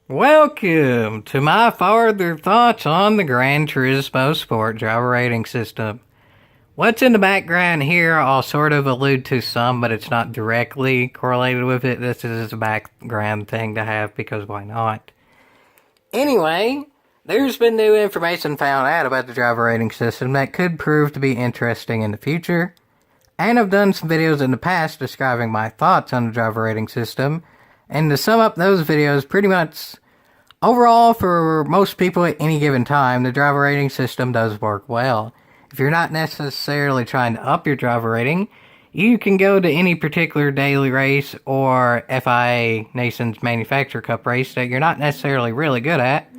Welcome to my further thoughts on the Gran Turismo Sport driver rating system. What's in the background here, I'll sort of allude to some, but it's not directly correlated with it. This is a background thing to have because why not? Anyway, there's been new information found out about the driver rating system that could prove to be interesting in the future. And I've done some videos in the past describing my thoughts on the driver rating system. And to sum up those videos, pretty much, overall, for most people at any given time, the driver rating system does work well. If you're not necessarily trying to up your driver rating, you can go to any particular daily race or FIA Nations Manufacturer Cup race that you're not necessarily really good at,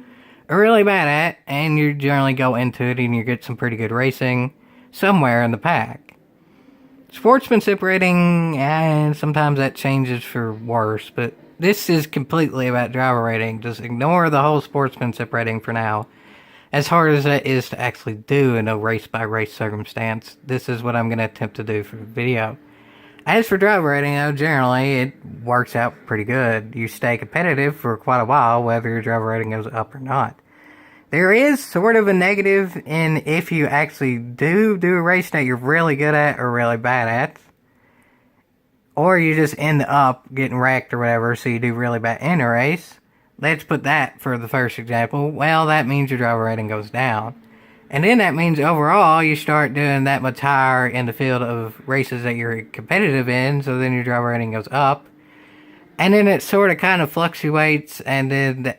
or really bad at, and you generally go into it and you get some pretty good racing somewhere in the pack. Sportsmanship rating, and sometimes that changes for worse, but this is completely about driver rating. Just ignore the whole sportsmanship rating for now. As hard as that is to actually do in a race-by-race circumstance, this is what I'm going to attempt to do for the video. As for driver rating, though, generally it works out pretty good. You stay competitive for quite a while, whether your driver rating goes up or not. There is sort of a negative in if you actually do a race that you're really good at or really bad at. Or you just end up getting wrecked or whatever, so you do really bad in a race. Let's put that for the first example. Well, that means your driver rating goes down. And then that means overall you start doing that much higher in the field of races that you're competitive in, so then your driver rating goes up. And then it sort of kind of fluctuates, and then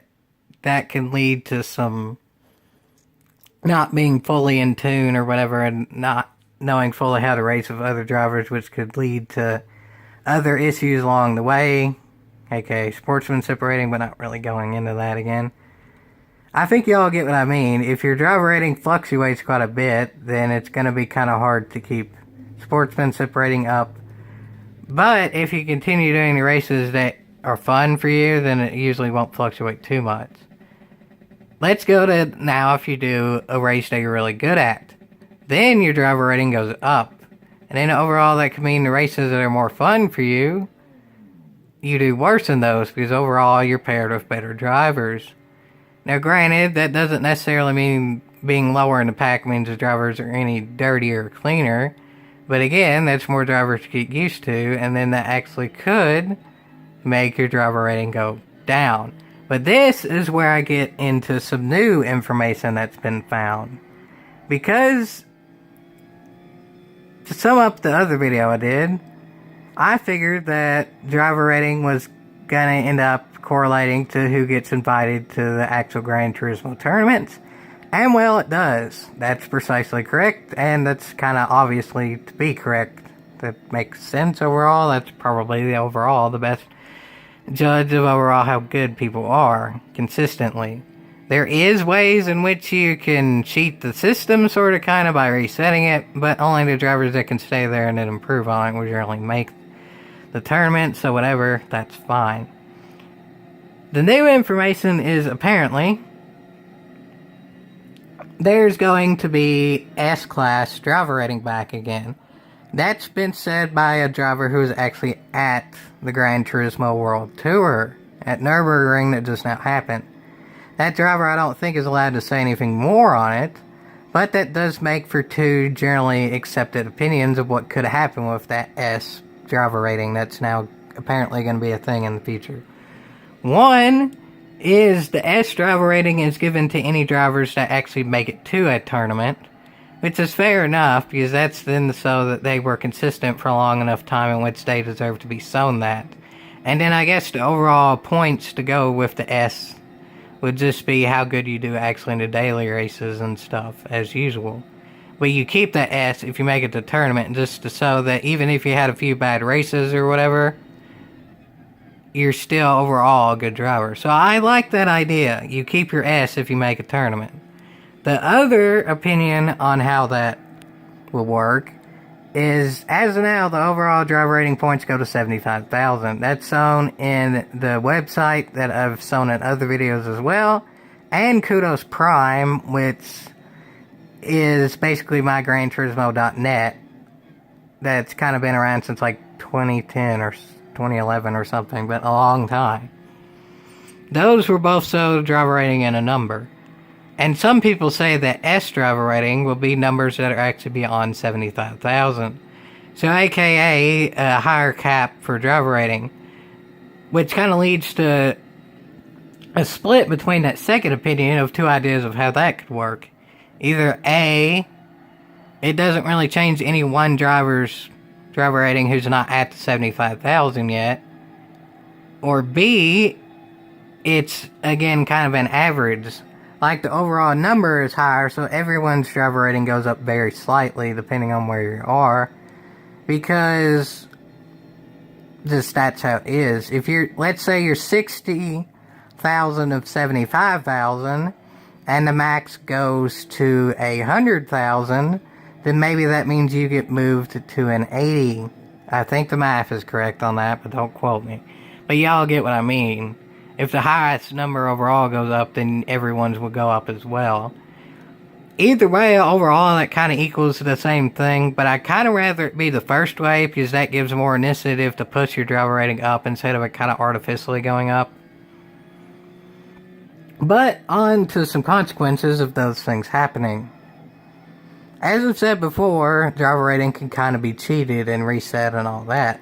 that can lead to some not being fully in tune or whatever, and not knowing fully how to race with other drivers, which could lead to other issues along the way, aka sportsmanship rating, but not really going into that again. I think y'all get what I mean. If your driver rating fluctuates quite a bit, then it's going to be kind of hard to keep sportsmanship rating up. But if you continue doing the races that are fun for you, then it usually won't fluctuate too much. Let's go to now if you do a race that you're really good at. Then your driver rating goes up. And then overall that could mean the races that are more fun for you, you do worse in those because overall you're paired with better drivers. Now granted, that doesn't necessarily mean being lower in the pack means the drivers are any dirtier or cleaner. But again, that's more drivers to get used to, and then that actually could make your driver rating go down. But this is where I get into some new information that's been found. Because, to sum up the other video I did, I figured that driver rating was going to end up correlating to who gets invited to the actual Gran Turismo tournaments. And well, it does. That's precisely correct, and that's kind of obviously to be correct. That makes sense overall. That's probably the best judge of overall how good people are, consistently. There is ways in which you can cheat the system, sort of, kind of, by resetting it, but only the drivers that can stay there and then improve on it will generally make the tournament, so whatever, that's fine. The new information is apparently there's going to be S-Class driver rating back again. That's been said by a driver who's actually at the Gran Turismo World Tour at Nürburgring that just now happened. That driver I don't think is allowed to say anything more on it, but that does make for two generally accepted opinions of what could happen with that S driver rating that's now apparently going to be a thing in the future. One is the S driver rating is given to any drivers that actually make it to a tournament, which is fair enough because that's then so that they were consistent for a long enough time in which they deserve to be shown that. And then I guess the overall points to go with the S would just be how good you do actually in the daily races and stuff, as usual. But you keep that S if you make it to tournament, just to so that even if you had a few bad races or whatever, you're still overall a good driver. So I like that idea. You keep your S if you make a tournament. The other opinion on how that will work is, as of now, the overall driver rating points go to 75,000. That's shown in the website that I've shown in other videos as well, and Kudos Prime, which is basically mygranturismo.net. That's kind of been around since like 2010 or 2011 or something, but a long time. those were both so driver rating and a number. And some people say that S driver rating will be numbers that are actually beyond 75,000. So aka a higher cap for driver rating. Which kind of leads to a split between that second opinion of two ideas of how that could work. Either A, it doesn't really change any one driver's driver rating who's not at the 75,000 yet. Or B, it's again kind of an average. Like the overall number is higher, so everyone's driver rating goes up very slightly depending on where you are. Because just that's how it is. If you're, let's say you're 60,000 of 75,000, and the max goes to 100,000, then maybe that means you get moved to an 80. I think the math is correct on that, but don't quote me. But y'all get what I mean. If the highest number overall goes up, then everyone's will go up as well. Either way, overall, that kind of equals the same thing, but I'd kind of rather it be the first way, because that gives more initiative to push your driver rating up instead of it kind of artificially going up. But on to some consequences of those things happening. As I've said before, driver rating can kind of be cheated and reset and all that.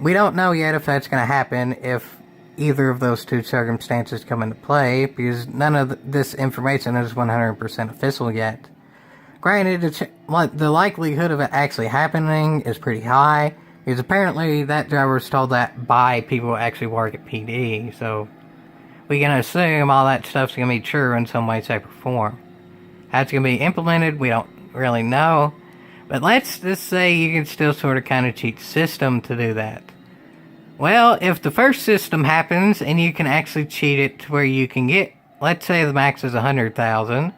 We don't know yet if that's going to happen if either of those two circumstances come into play, because none of this information is 100% official yet. Granted, the likelihood of it actually happening is pretty high, because apparently that driver was told that by people who actually work at PD, so we can assume all that stuff's going to be true in some way, shape, or form. How it's going to be implemented, we don't really know, but let's just say you can still sort of kind of cheat the system to do that. Well, if the first system happens and you can actually cheat it to where you can get, let's say the max is 100,000,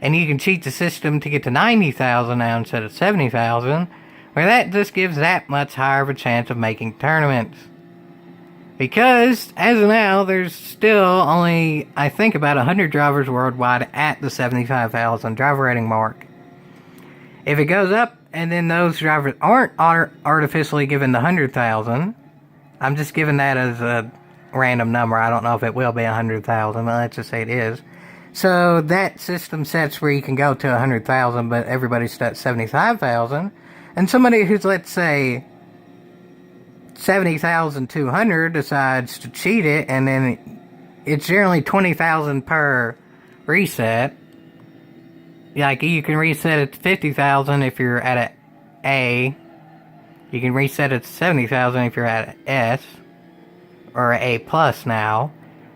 and you can cheat the system to get to 90,000 now instead of 70,000, well, that just gives that much higher of a chance of making tournaments. Because, as of now, there's still only, I think, about 100 drivers worldwide at the 75,000 driver rating mark. If it goes up, and then those drivers aren't artificially given the 100,000, I'm just giving that as a random number. I don't know if it will be 100,000, but let's just say it is. So that system sets where you can go to 100,000, but everybody's at 75,000. And somebody who's, let's say, 70,200 decides to cheat it, and then it's generally 20,000 per reset. Like, you can reset it to 50,000 if you're at an A. You can reset it to 70,000 if you're at an S, or an A plus now.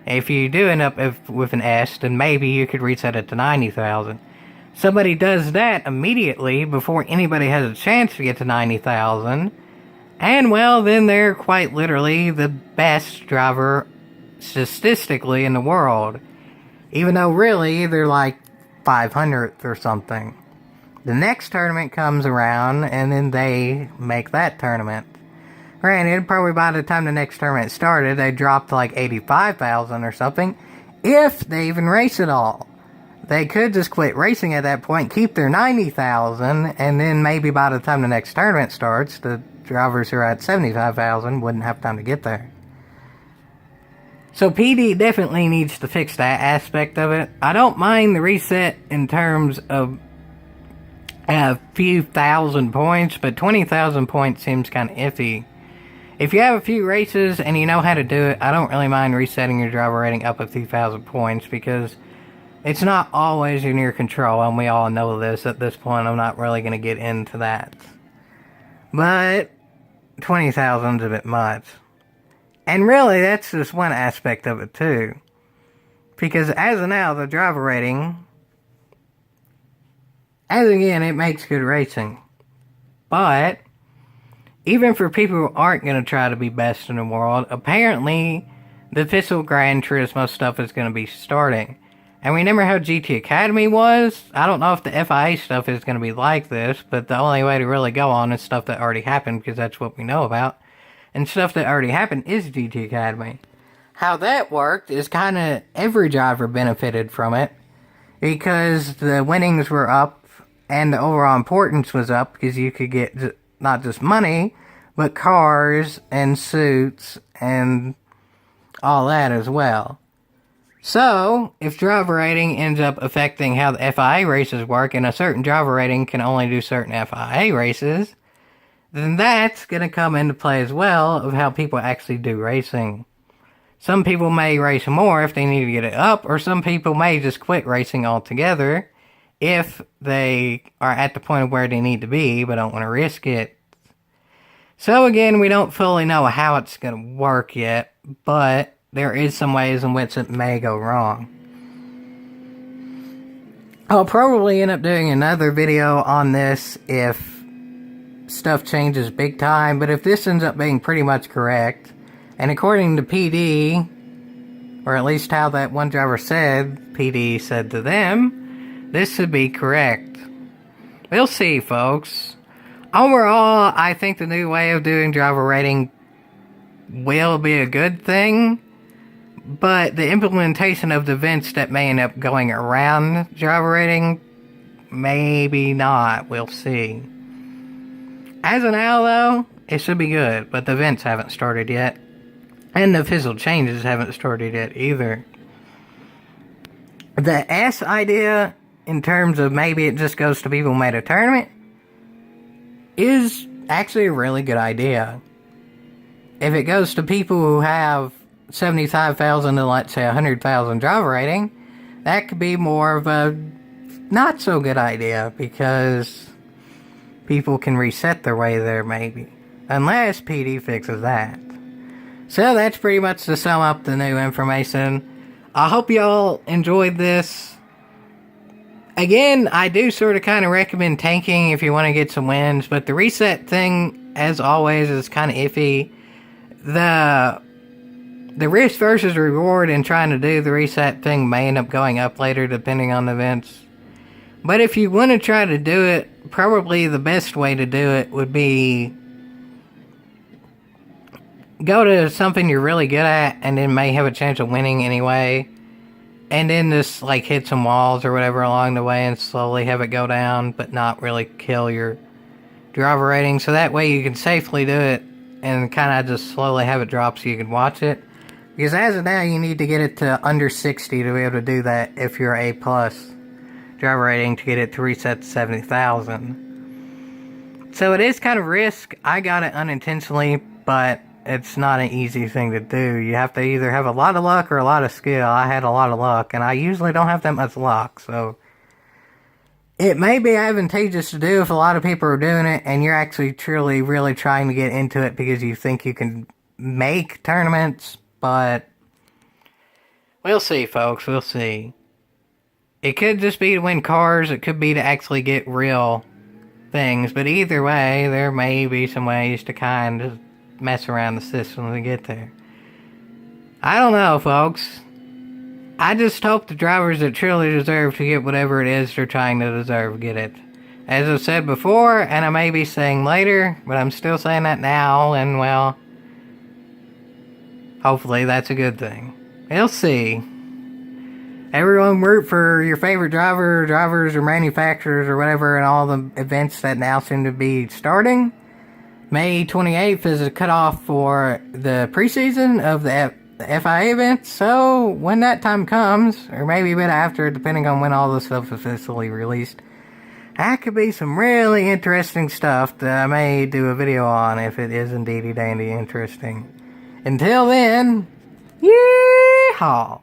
If you do end up with an S, then maybe you could reset it to 90,000. Somebody does that immediately before anybody has a chance to get to 90,000, and well, then they're quite literally the best driver statistically in the world. Even though really they're like 500th or something. The next tournament comes around, and then they make that tournament. Granted, probably by the time the next tournament started, they dropped to like 85,000 or something, if they even race at all. They could just quit racing at that point, keep their 90,000, and then maybe by the time the next tournament starts, the drivers who are at 75,000 wouldn't have time to get there. So PD definitely needs to fix that aspect of it. I don't mind the reset in terms of a few thousand points, but 20,000 points seems kind of iffy. If you have a few races and you know how to do it, I don't really mind resetting your driver rating up a few thousand points, because it's not always in your control, and we all know this at this point. I'm not really going to get into that. But 20,000 is a bit much. And really, that's just one aspect of it too. Because as of now, the driver rating, as again, it makes good racing. But even for people who aren't going to try to be best in the world, apparently the official Gran Turismo stuff is going to be starting. And remember how GT Academy was? I don't know if the FIA stuff is going to be like this, but the only way to really go on is stuff that already happened, because that's what we know about. And stuff that already happened is GT Academy. How that worked is kind of every driver benefited from it, because the winnings were up and the overall importance was up, because you could get not just money, but cars and suits and all that as well. So, if driver rating ends up affecting how the FIA races work, and a certain driver rating can only do certain FIA races, then that's going to come into play as well of how people actually do racing. Some people may race more if they need to get it up, or some people may just quit racing altogether if they are at the point of where they need to be but don't want to risk it. So again, we don't fully know how it's going to work yet, but there is some ways in which it may go wrong. I'll probably end up doing another video on this if stuff changes big time, but if this ends up being pretty much correct, and according to PD, or at least how that one driver said, PD said to them, this should be correct. We'll see, folks. Overall, I think the new way of doing driver rating will be a good thing, but the implementation of the events that may end up going around driver rating, maybe not. We'll see. As of now, though, it should be good, but the events haven't started yet. And the official changes haven't started yet either. The S idea, in terms of maybe it just goes to people who made a tournament, is actually a really good idea. If it goes to people who have 75,000 to, let's say, 100,000 driver rating, that could be more of a not so good idea, because people can reset their way there, maybe. Unless PD fixes that. So that's pretty much to sum up the new information. I hope y'all enjoyed this. Again, I do sort of kind of recommend tanking if you want to get some wins, but the reset thing, as always, is kind of iffy. The risk versus reward in trying to do the reset thing may end up going up later depending on the events. But if you want to try to do it, probably the best way to do it would be go to something you're really good at and then may have a chance of winning anyway. And then just like hit some walls or whatever along the way and slowly have it go down, but not really kill your driver rating. So that way you can safely do it and kind of just slowly have it drop so you can watch it. Because as of now, you need to get it to under 60 to be able to do that if you're A+ driver rating to get it to reset to 70,000. So it is kind of risk. I got it unintentionally, but it's not an easy thing to do. You have to either have a lot of luck or a lot of skill. I had a lot of luck, and I usually don't have that much luck, so it may be advantageous to do if a lot of people are doing it, and you're actually truly, really trying to get into it because you think you can make tournaments, but we'll see, folks, we'll see. It could just be to win cars, it could be to actually get real things, but either way, there may be some ways to kind of mess around the system to get there. I don't know, folks. I just hope the drivers that truly deserve to get whatever it is they're trying to deserve get it. As I've said before, and I may be saying later, but I'm still saying that now, and well, hopefully that's a good thing. We'll see. Everyone root for your favorite drivers or manufacturers or whatever, and all the events that now seem to be starting. May 28th is a cutoff for the preseason of the FIA event, so when that time comes, or maybe a bit after, depending on when all this stuff is officially released, that could be some really interesting stuff that I may do a video on if it is indeedy dandy interesting. Until then, yeehaw!